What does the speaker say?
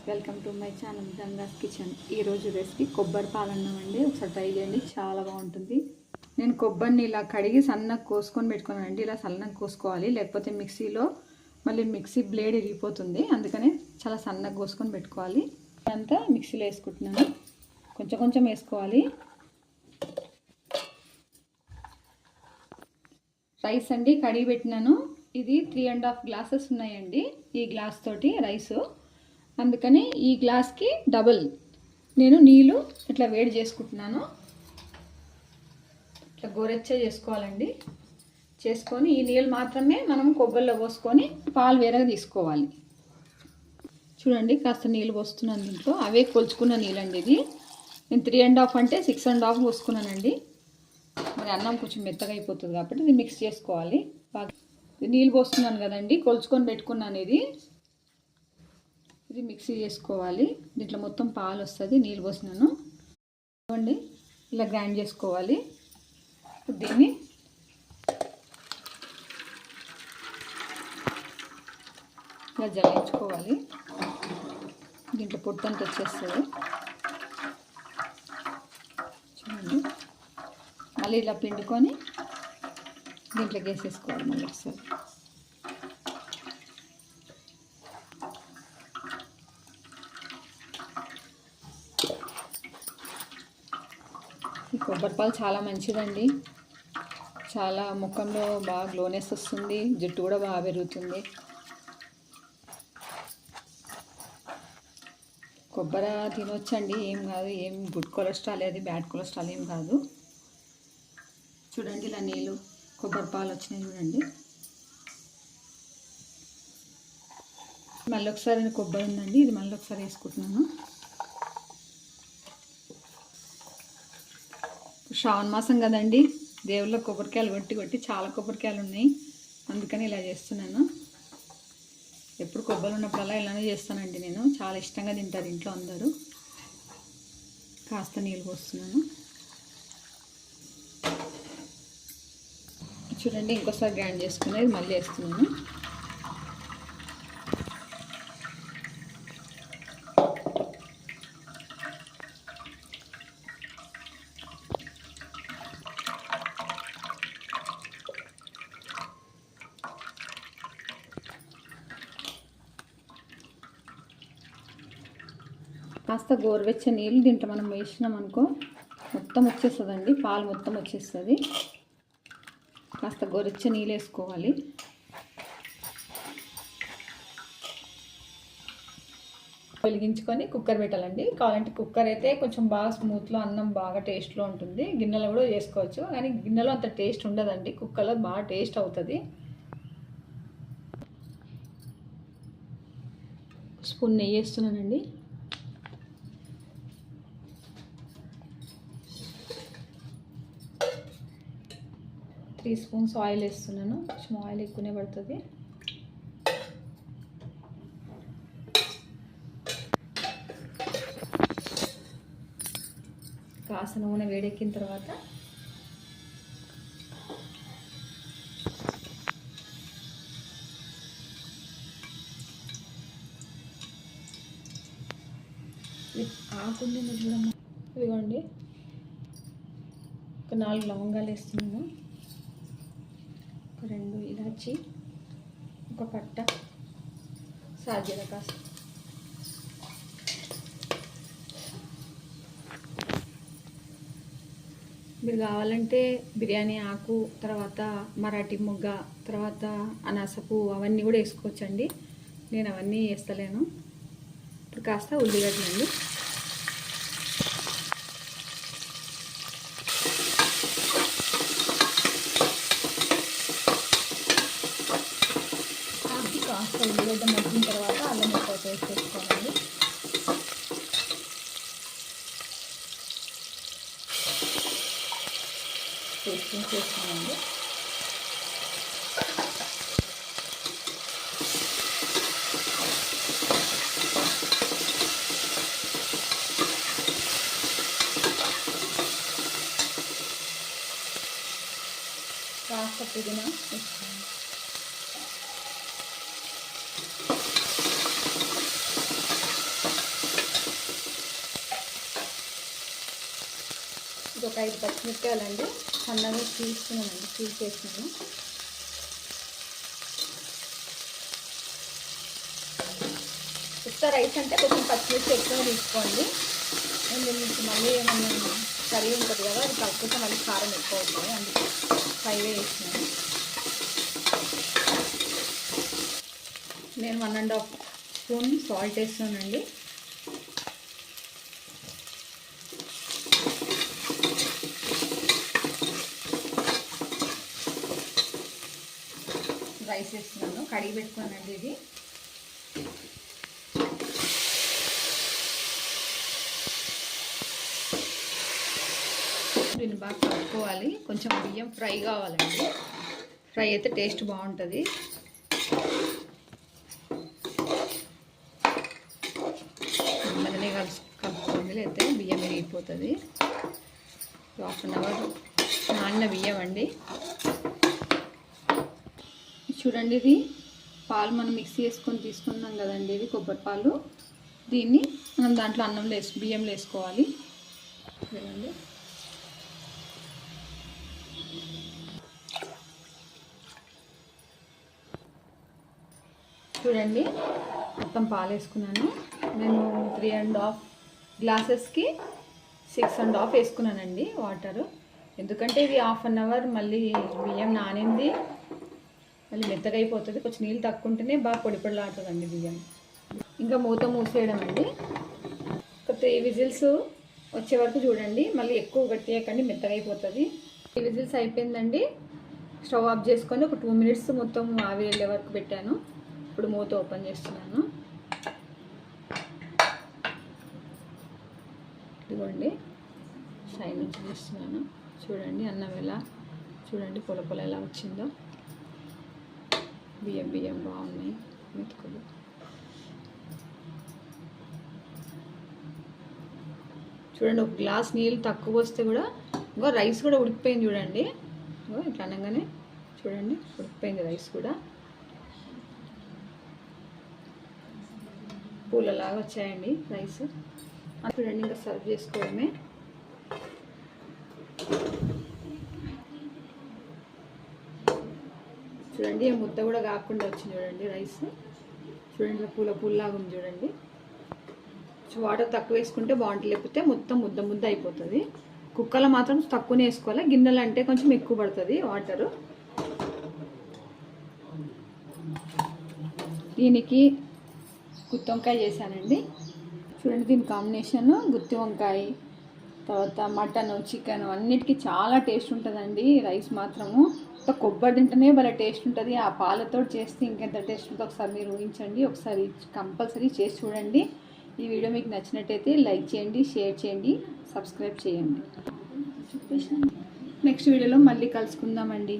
Welcome to my channel Ganga's kitchen. ఈరోజు recipe కొబ్బరి పాలన్నం అండి. ఒకసారి ట్రై చేయండి, చాలా బాగుంటుంది. నేను కొబ్బరిని ఇలా కడిగి సన్నగా కోసుకొని పెట్టుకున్నానండి. ఇలా సన్నగా కోసుకోవాలి, లేకపోతే మిక్సీలో మళ్ళీ మిక్సీ బ్లేడ్ ఇరిగిపోతుంది. అందుకనే చాలా సన్నగా కోసుకొని పెట్టుకోవాలి. అంతా మిక్సీలో వేసుకుంటున్నాను, కొంచెం కొంచెం వేసుకోవాలి. రైస్ అండి కడిగి పెట్టినాను. ఇది 3.5 గ్లాసెస్ ఉన్నాయండి ఈ గ్లాస్ తోటి రైసు. అందుకని ఈ గ్లాస్కి డబుల్ నేను నీళ్ళు ఇట్లా వేడి చేసుకుంటున్నాను. ఇట్లా గోరెచ్చ చేసుకోవాలండి. చేసుకొని ఈ నీళ్ళు మాత్రమే మనం కొబ్బరిలో పోసుకొని పాలు వేరేగా తీసుకోవాలి. చూడండి, కాస్త నీళ్ళు పోస్తున్నాను దీంట్లో. అవే కొలుచుకున్న నీళ్ళండి. ఇది నేను 3.5 అంటే 6.5 పోసుకున్నానండి. మరి అన్నం కొంచెం మెత్తగా అయిపోతుంది కాబట్టి ఇది మిక్స్ చేసుకోవాలి బాగా. నీళ్ళు పోస్తున్నాను కదండి, కొలుచుకొని పెట్టుకున్నాను. ఇది మిక్సీ చేసుకోవాలి. దీంట్లో మొత్తం పాలు వస్తుంది. నీళ్ళు పోసినాను చూడండి, ఇలా గ్రైండ్ చేసుకోవాలి. దీన్ని ఇలా జల్లించుకోవాలి. దీంట్లో పొట్టంతా వచ్చేస్తుంది చూడండి. మళ్ళీ ఇలా పిండుకొని దీంట్లోకి వేసేసుకోవాలి మళ్ళీ ఒకసారి. ఈ కొబ్బరి పాలు చాలా మంచిదండి. చాలా ముఖంలో బాగా గ్లోనెస్ వస్తుంది, జుట్టు కూడా బాగా పెరుగుతుంది. కొబ్బరి తినొచ్చండి, ఏం కాదు. ఏం గుడ్ కొలెస్ట్రాల్, అది బ్యాడ్ కొలెస్ట్రాల్ ఏం కాదు. చూడండి, ఇలా నీళ్ళు కొబ్బరి పాలు వచ్చినాయి చూడండి. మళ్ళీ ఒకసారి కొబ్బరి ఉందండి, ఇది మళ్ళీ ఒకసారి వేసుకుంటున్నాను. శ్రావణ మాసం కదండి, దేవుళ్ళ కొబ్బరికాయలు కొట్టి కొట్టి చాలా కొబ్బరికాయలు ఉన్నాయి. అందుకని ఇలా చేస్తున్నాను. ఎప్పుడు కొబ్బరి ఉన్నప్పుడల్లా ఇలానే చేస్తానండి నేను. చాలా ఇష్టంగా తింటారు ఇంట్లో అందరూ. కాస్త నీళ్ళు పోస్తున్నాను చూడండి. ఇంకోసారి గ్రైండ్ చేసుకునేది మళ్ళీ వేస్తున్నాను. కాస్త గోరువెచ్చని నీళ్ళు దీంట్లో మనం వేసినాం అనుకో మొత్తం వచ్చేస్తుందండి, పాలు మొత్తం వచ్చేస్తుంది. కాస్త గోరువెచ్చని నీళ్ళు వేసుకోవాలి. వెలిగించుకొని కుక్కర్ పెట్టాలండి. కావాలంటే కుక్కర్ అయితే కొంచెం బాగా స్మూత్లో అన్నం బాగా టేస్ట్లో ఉంటుంది. గిన్నెలో కూడా చేసుకోవచ్చు, కానీ గిన్నెలో అంత టేస్ట్ ఉండదండి, కుక్కర్లో బాగా టేస్ట్ అవుతుంది. స్పూన్ నెయ్యి వేస్తున్నానండి. త్రీ స్పూన్స్ ఆయిల్ వేస్తున్నాను. కొంచెం ఆయిల్ ఎక్కువనే పడుతుంది. కాస్త నూనె వేడెక్కిన తర్వాత ఆకుంది చూడమ్మా. ఇదిగోండి, ఒక 4 లవంగాలు వేస్తున్నాను, ఒక 2 ఇలాచి, ఒక పట్ట, సాజీర కాస్త. మీరు కావాలంటే బిర్యానీ ఆకు, తర్వాత మరాఠీ మొగ్గ, తర్వాత అనాస పువ్వు అవన్నీ కూడా వేసుకోవచ్చండి. నేను అవన్నీ వేస్తలేను. ఇప్పుడు కాస్త ఉల్లిగడ్డలండి. కాస్త ఉల్లిగడ్డ మగ్గిన తర్వాత అల్లం ముక్క పేస్ట్ వేసుకోవాలి. పేస్ట్ వేసుకోండి. కాస్త పుదీనా వేసుకోండి. ఒక 5 పచ్చిమిరపకాయలండి సన్నగా చీల్ చేసినాను. ఉత్త రైస్ అంటే కొంచెం పచ్చిమిర్చి ఎక్కువ తీసుకోండి. దీనికి మళ్ళీ ఏమన్నా కర్రీ ఉంటుంది కదా, అది కాకపోతే మళ్ళీ కారం ఎక్కువ అవుతుంది, అందుకే 5 వేసినాను. నేను 1.5 స్పూన్ సాల్ట్ వేస్తున్నానండి. రైస్ వేస్తున్నాను, కడిగి పెట్టుకున్నానండి ఇది. దీన్ని బాగా కలుపుకోవాలి. కొంచెం బియ్యం ఫ్రై కావాలండి, ఫ్రై అయితే టేస్ట్ బాగుంటుంది. నెమ్మదినే కలుపుకోండి, లేకపోతే బియ్యం విరిగిపోతుంది. 1/2 అవర్ నానిన బియ్యం అండి. చూడండి, ఇది పాలు మనం మిక్సీ వేసుకొని తీసుకున్నాం కదండి, ఇది కొబ్బరి పాలు. దీన్ని మనం దాంట్లో బియ్యంలో వేసుకోవాలి. చూడండి, చూడండి మొత్తం పాలు వేసుకున్నాను. నేను 3.5 గ్లాసెస్కి 6.5 వేసుకున్నానండి వాటరు. ఎందుకంటే ఇది 1/2 అవర్ మళ్ళీ బియ్యం నానింది, మళ్ళీ మెత్తగా అయిపోతుంది. కొంచెం నీళ్ళు తక్కువ ఉంటేనే బాగా పొడి పొడిలాడుతుందండి బియ్యం. ఇంకా మూత మూసేయడం అండి. ఒక 3 విజిల్స్ వచ్చే వరకు చూడండి, మళ్ళీ ఎక్కువ గట్టియకండి, మెత్తగా అయిపోతుంది. 3 విజిల్స్ అయిపోయిందండి. స్టవ్ ఆఫ్ చేసుకొని ఒక 2 మినిట్స్ మొత్తం ఆవిరి వెళ్ళే వరకు పెట్టాను. ఇప్పుడు మూత ఓపెన్ చేస్తున్నాను. ఇదిగోండి, సైడ్ నుంచి చేస్తున్నాను. చూడండి అన్నం ఎలా, చూడండి పొల పొల ఎలా వచ్చిందో. బియ్యం బాగున్నాయి, మెతుకులు. చూడండి, ఒక గ్లాస్ నీళ్ళు తక్కువ వస్తే కూడా ఇంకో రైస్ కూడా ఉడికిపోయింది చూడండి. ఇట్లా అనగానే చూడండి ఉడికిపోయింది రైస్ కూడా. పూలలాగా వచ్చాయండి రైస్. చూడండి, ఇంకా సర్వ్ చేసుకోవడమే. చూడండి, ముద్ద కూడా కాకుండా వచ్చింది చూడండి రైస్. చూడండి, పూలలాగా ఉంది చూడండి. వాటర్ తక్కువ వేసుకుంటే బాగుంటుంది, లేకపోతే మొత్తం ముద్ద అయిపోతుంది. కుక్కలో మాత్రం తక్కువనే వేసుకోవాలి, గిన్నెలు అంటే కొంచెం ఎక్కువ పడుతుంది వాటరు. దీనికి గుత్తి వంకాయ చేశానండి. చూడండి, దీని కాంబినేషన్ గుత్తి వంకాయ, తర్వాత మటన్, చికెన్ అన్నిటికీ చాలా టేస్ట్ ఉంటుందండి. రైస్ మాత్రము కొబ్బరి తింటేనే భలే టేస్ట్ ఉంటుంది. ఆ పాలతో చేస్తే ఇంకెంత టేస్ట్ ఉంటుందో ఒకసారి మీరు ఊహించండి. ఒకసారి కంపల్సరీ చేసి చూడండి. ఈ వీడియో మీకు నచ్చినట్టయితే లైక్ చేయండి, షేర్ చేయండి, సబ్స్క్రైబ్ చేయండి. నెక్స్ట్ వీడియోలో మళ్ళీ కలుసుకుందామండి.